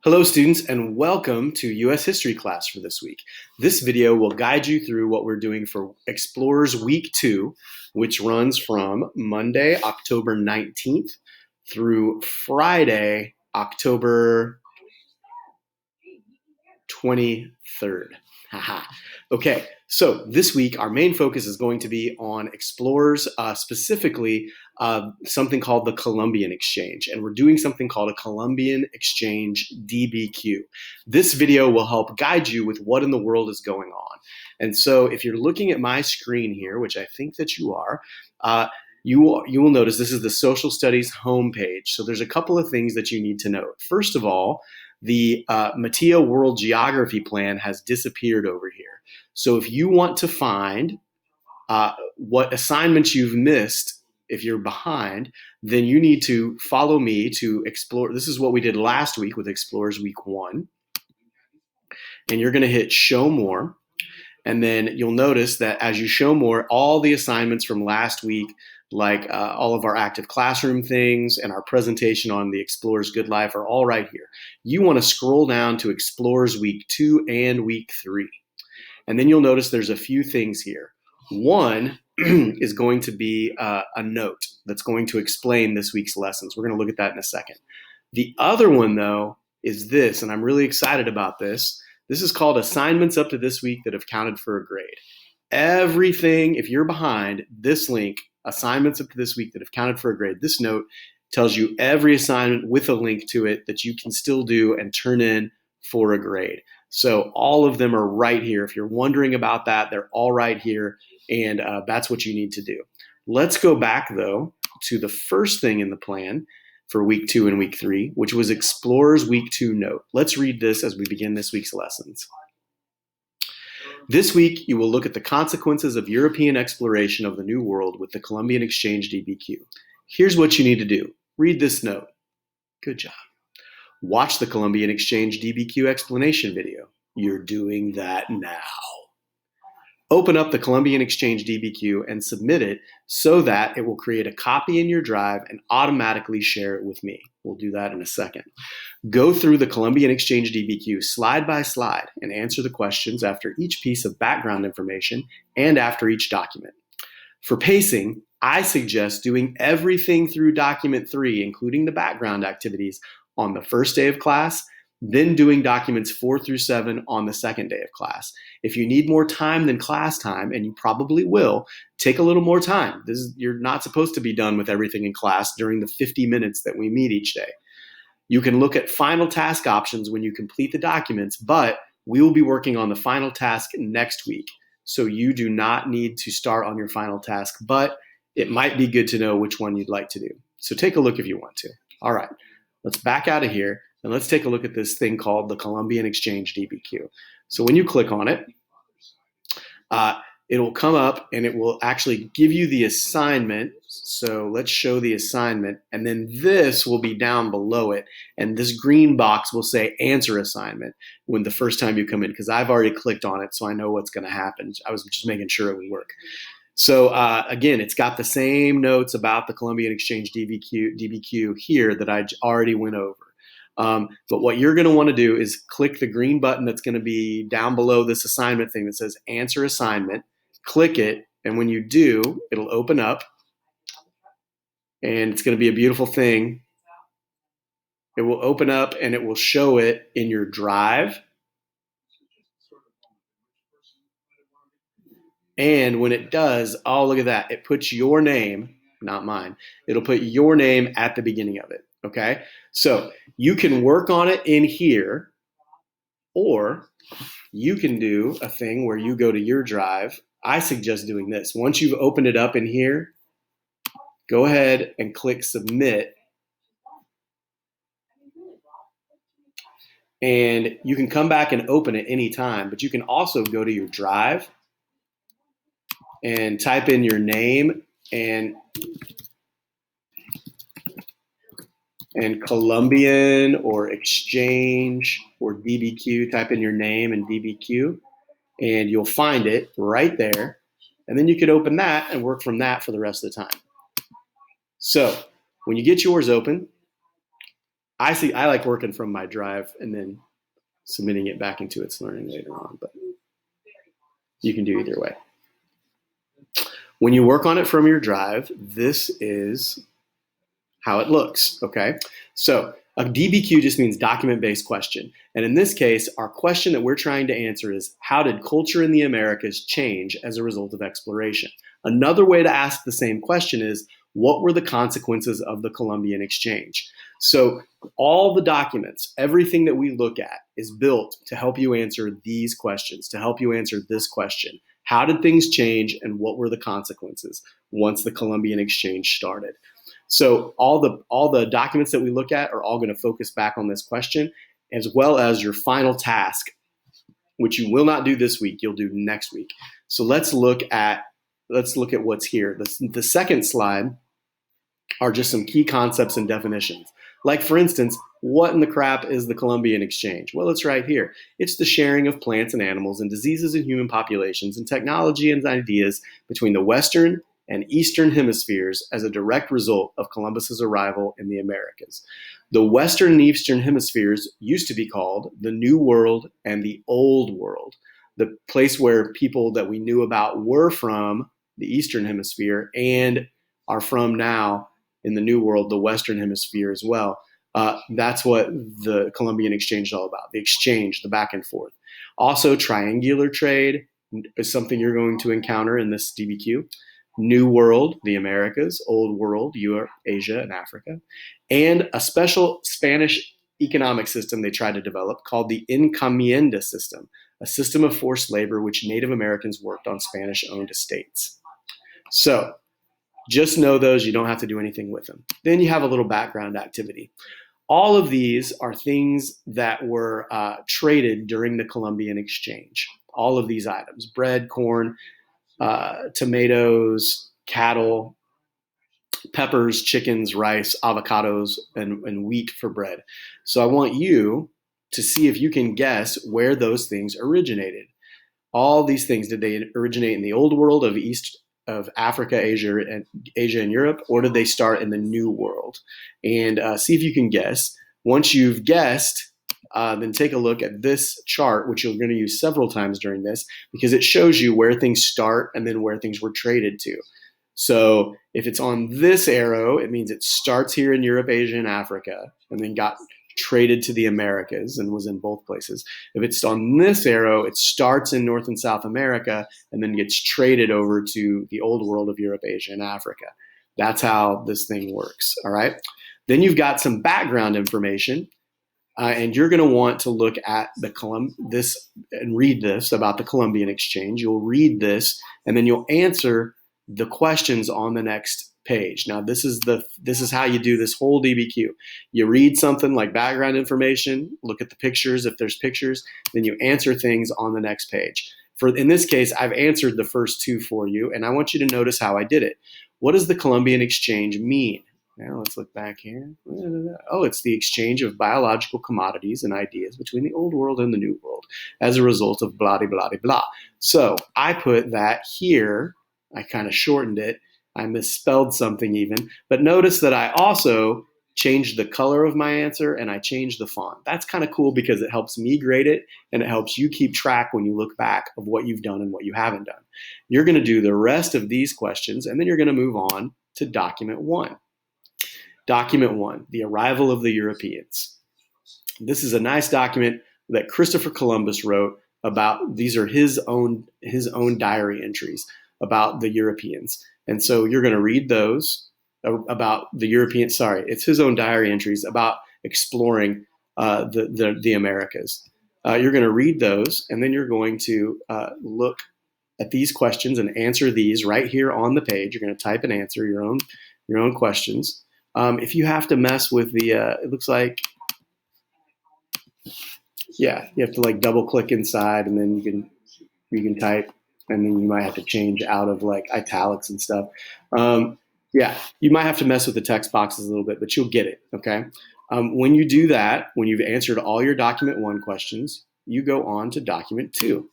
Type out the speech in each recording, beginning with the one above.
Hello students and welcome to US History class for this week. This video will guide you through what we're doing for Explorers Week 2, which runs from Monday, October 19th through Friday, October 23rd. Okay, so this week our main focus is going to be on explorers, specifically something called the Columbian Exchange, and we're doing something called a Columbian Exchange DBQ. This video will help guide you with what in the world is going on. And so if you're looking at my screen here, which I think that you are, you will notice this is the Social Studies homepage. So there's a couple of things that you need to note. First of all, the Mattia World Geography Plan has disappeared over here. So if you want to find what assignments you've missed, if you're behind, then you need to follow me to explore. This is what we did last week with Explorers Week 1. And you're going to hit Show More. And then you'll notice that as you show more, all the assignments from last week, like all of our active classroom things and our presentation on the Explorers Good Life are all right here. You want to scroll down to Explorers Week 2 and Week 3. And then you'll notice there's a few things here. One is going to be a note that's going to explain this week's lessons. We're going to look at that in a second. The other one, though, is this, and I'm really excited about this. This is called Assignments Up to This Week That Have Counted for a Grade. Everything, if you're behind, this link, Assignments Up to This Week That Have Counted for a Grade, this note tells you every assignment with a link to it that you can still do and turn in for a grade. So all of them are right here. If you're wondering about that, they're all right here, and that's what you need to do. Let's go back, though, to the first thing in the plan for Week 2 and Week 3, which was Explorers Week 2 note. Let's read this as we begin this week's lessons. This week, you will look at the consequences of European exploration of the New World with the Columbian Exchange DBQ. Here's what you need to do. Read this note. Good job. Watch the Columbian Exchange DBQ explanation video. You're doing that now. Open up the Columbian Exchange DBQ and submit it so that it will create a copy in your drive and automatically share it with me. We'll do that in a second. Go through the Columbian Exchange DBQ slide by slide and answer the questions after each piece of background information and after each document. For pacing, I suggest doing everything through document 3, including the background activities, on the first day of class, then doing documents 4 through 7 on the second day of class. If you need more time than class time, and you probably will, take a little more time. You're not supposed to be done with everything in class during the 50 minutes that we meet each day. You can look at final task options when you complete the documents, but we will be working on the final task next week. So you do not need to start on your final task, but it might be good to know which one you'd like to do. So take a look if you want to. All right, let's back out of here. And let's take a look at this thing called the Columbian Exchange DBQ. So when you click on it, it'll come up and it will actually give you the assignment. So let's show the assignment. And then this will be down below it. And this green box will say answer assignment when the first time you come in, because I've already clicked on it, so I know what's going to happen. I was just making sure it would work. So again, it's got the same notes about the Columbian Exchange DBQ here that I already went over. But what you're going to want to do is click the green button that's going to be down below this assignment thing that says answer assignment. Click it, and when you do, it'll open up, and it's going to be a beautiful thing. It will open up, and it will show it in your drive. And when it does, oh, look at that. It puts your name, not mine. It'll put your name at the beginning of it. Okay, so you can work on it in here, or you can do a thing where you go to your drive. I suggest doing this. Once you've opened it up in here, go ahead and click submit. And you can come back and open it anytime, but you can also go to your drive and type in your name and Columbian or Exchange or DBQ, type in your name and DBQ, and you'll find it right there. And then you could open that and work from that for the rest of the time. So when you get yours open, I like working from my drive and then submitting it back into its learning later on, but you can do either way. When you work on it from your drive, this is how it looks, okay? So a DBQ just means document-based question. And in this case, our question that we're trying to answer is, how did culture in the Americas change as a result of exploration? Another way to ask the same question is, what were the consequences of the Columbian Exchange? So all the documents, everything that we look at is built to help you answer these questions, to help you answer this question. How did things change and what were the consequences once the Columbian Exchange started? So all the documents that we look at are all going to focus back on this question, as well as your final task, which you will not do this week, you'll do next week. So let's look at what's here. The second slide are just some key concepts and definitions. Like, for instance, what in the crap is the Columbian Exchange? Well, it's right here. It's the sharing of plants and animals and diseases in human populations and technology and ideas between the Western and Eastern hemispheres as a direct result of Columbus's arrival in the Americas. The Western and Eastern hemispheres used to be called the New World and the Old World, the place where people that we knew about were from the Eastern hemisphere and are from now in the New World, the Western hemisphere as well. That's what the Columbian Exchange is all about, the exchange, the back and forth. Also, triangular trade is something you're going to encounter in this DBQ. New World, the Americas, Old World, Europe, Asia, and Africa, and a special Spanish economic system they tried to develop called the encomienda system, a system of forced labor which Native Americans worked on Spanish-owned estates. So just know those. You don't have to do anything with them. Then you have a little background activity. All of these are things that were traded during the Columbian Exchange. All of these items, bread, corn, tomatoes, cattle, peppers, chickens, rice, avocados, and wheat for bread. So I want you to see if you can guess where those things originated. All these things, did they originate in the old world of Africa, Asia, and Europe, or did they start in the New World? And see if you can guess. Once you've guessed, then take a look at this chart, which you're going to use several times during this, because it shows you where things start and then where things were traded to. So if it's on this arrow, it means it starts here in Europe, Asia, and Africa, and then got traded to the Americas and was in both places. If it's on this arrow, it starts in North and South America and then gets traded over to the old world of Europe, Asia, and Africa. That's how this thing works, all right? Then you've got some background information, and you're going to want to look at this and read this about the Columbian Exchange. You'll read this, and then you'll answer the questions on the next page. Now, this is how you do this whole DBQ. You read something like background information, look at the pictures if there's pictures, then you answer things on the next page. In this case, I've answered the first two for you, and I want you to notice how I did it. What does the Columbian Exchange mean? Now let's look back here. Oh, it's the exchange of biological commodities and ideas between the old world and the new world as a result of blah, blah, blah, blah. So I put that here. I kind of shortened it. I misspelled something even. But notice that I also changed the color of my answer and I changed the font. That's kind of cool because it helps me grade it and it helps you keep track when you look back of what you've done and what you haven't done. You're going to do the rest of these questions and then you're going to move on to document 1. Document 1, the arrival of the Europeans. This is a nice document that Christopher Columbus wrote about. These are his own diary entries about the Europeans. And so you're going to read those about the Europeans. Sorry, it's his own diary entries about exploring the Americas. You're going to read those, and then you're going to look at these questions and answer these right here on the page. You're going to type and answer your own questions. If you have to mess with it looks like, yeah, you have to like double click inside, and then you can type, and then you might have to change out of like italics and stuff. Yeah, you might have to mess with the text boxes a little bit, but you'll get it, okay? When you do that, when you've answered all your document 1 questions, you go on to document 2.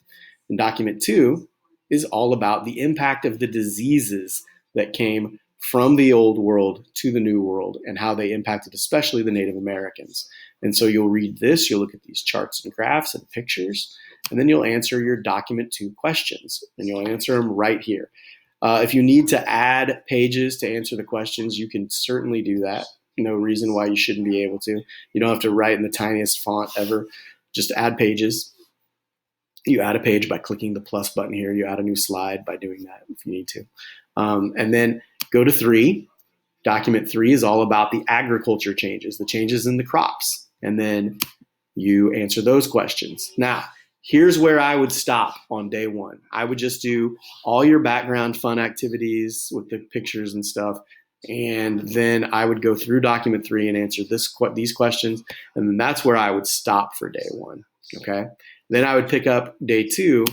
And document 2 is all about the impact of the diseases that came from the old world to the new world and how they impacted especially the Native Americans. And so you'll read this, you'll look at these charts and graphs and pictures, and then you'll answer your document 2 questions, and you'll answer them right here. If you need to add pages to answer the questions, you can certainly do that. No reason why you shouldn't be able to. You don't have to write in the tiniest font ever. Just add pages. You add a page by clicking the plus button here. You add a new slide by doing that if you need to. And then go to 3. Document 3 is all about the agriculture changes, the changes in the crops. And then you answer those questions. Now, here's where I would stop on day 1. I would just do all your background fun activities with the pictures and stuff. And then I would go through document 3 and answer these questions. And then that's where I would stop for day 1. Okay. Then I would pick up day 2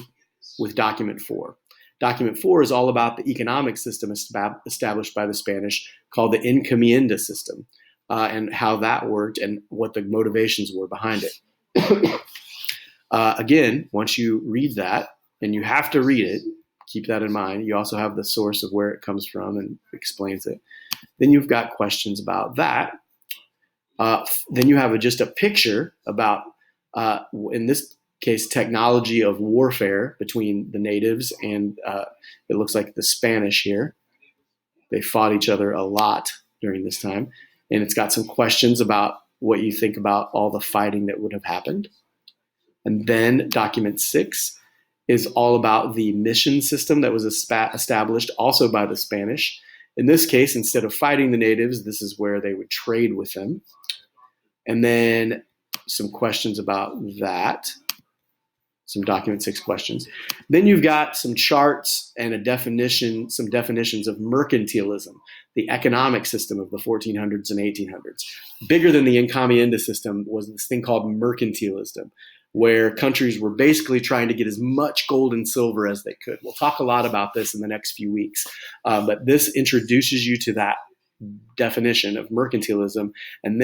with document 4. Document 4 is all about the economic system established by the Spanish called the encomienda system, and how that worked and what the motivations were behind it. Again, once you read that, and you have to read it, keep that in mind. You also have the source of where it comes from and explains it. Then you've got questions about that. Then you have just a picture about, in this case, technology of warfare between the natives and it looks like the Spanish here. They fought each other a lot during this time. And it's got some questions about what you think about all the fighting that would have happened. And then document 6 is all about the mission system that was established also by the Spanish. In this case, instead of fighting the natives, this is where they would trade with them. And then some questions about that, some document 6 questions. Then you've got some charts and some definitions of mercantilism, the economic system of the 1400s and 1800s. Bigger than the encomienda system was this thing called mercantilism, where countries were basically trying to get as much gold and silver as they could. We'll talk a lot about this in the next few weeks, but this introduces you to that definition of mercantilism, and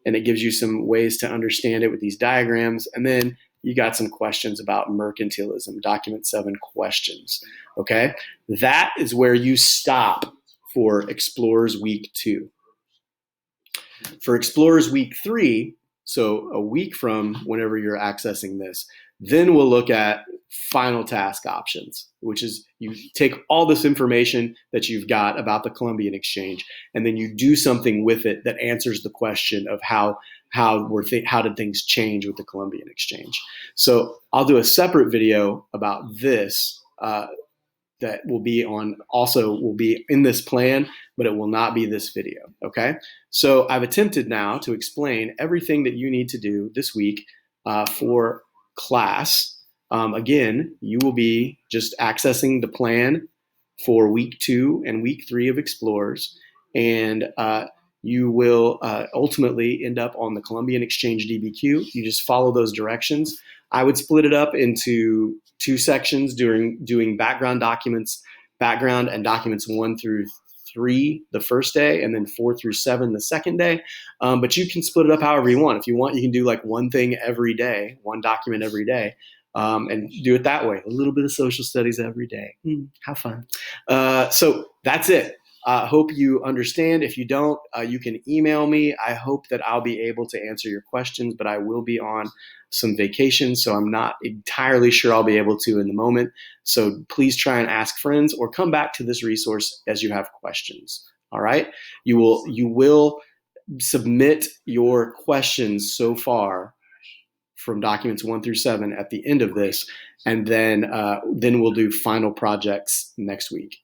it gives you some ways to understand it with these diagrams, and then you got some questions about mercantilism, document 7 questions, okay? That is where you stop for Explorers Week 2. For Explorers Week 3, so a week from whenever you're accessing this, then we'll look at final task options, which is you take all this information that you've got about the Columbian Exchange, and then you do something with it that answers the question of how did things change with the Columbian Exchange. So I'll do a separate video about this that will be in this plan, but it will not be this video, okay? So I've attempted now to explain everything that you need to do this week for class. Again, you will be just accessing the plan for week 2 and week 3 of Explorers, and you will ultimately end up on the Columbian Exchange DBQ. You just follow those directions. I would split it up into 2 sections doing background and documents 1 through 3 the first day, and then 4 through 7 the second day. But you can split it up however you want. If you want, you can do like one thing every day, one document every day, and do it that way. A little bit of social studies every day. Have fun. So that's it. Hope you understand. If you don't, you can email me. I hope that I'll be able to answer your questions, but I will be on some vacation, so I'm not entirely sure I'll be able to in the moment. So please try and ask friends or come back to this resource as you have questions. All right? You will submit your questions so far from documents 1 through 7 at the end of this, and then we'll do final projects next week.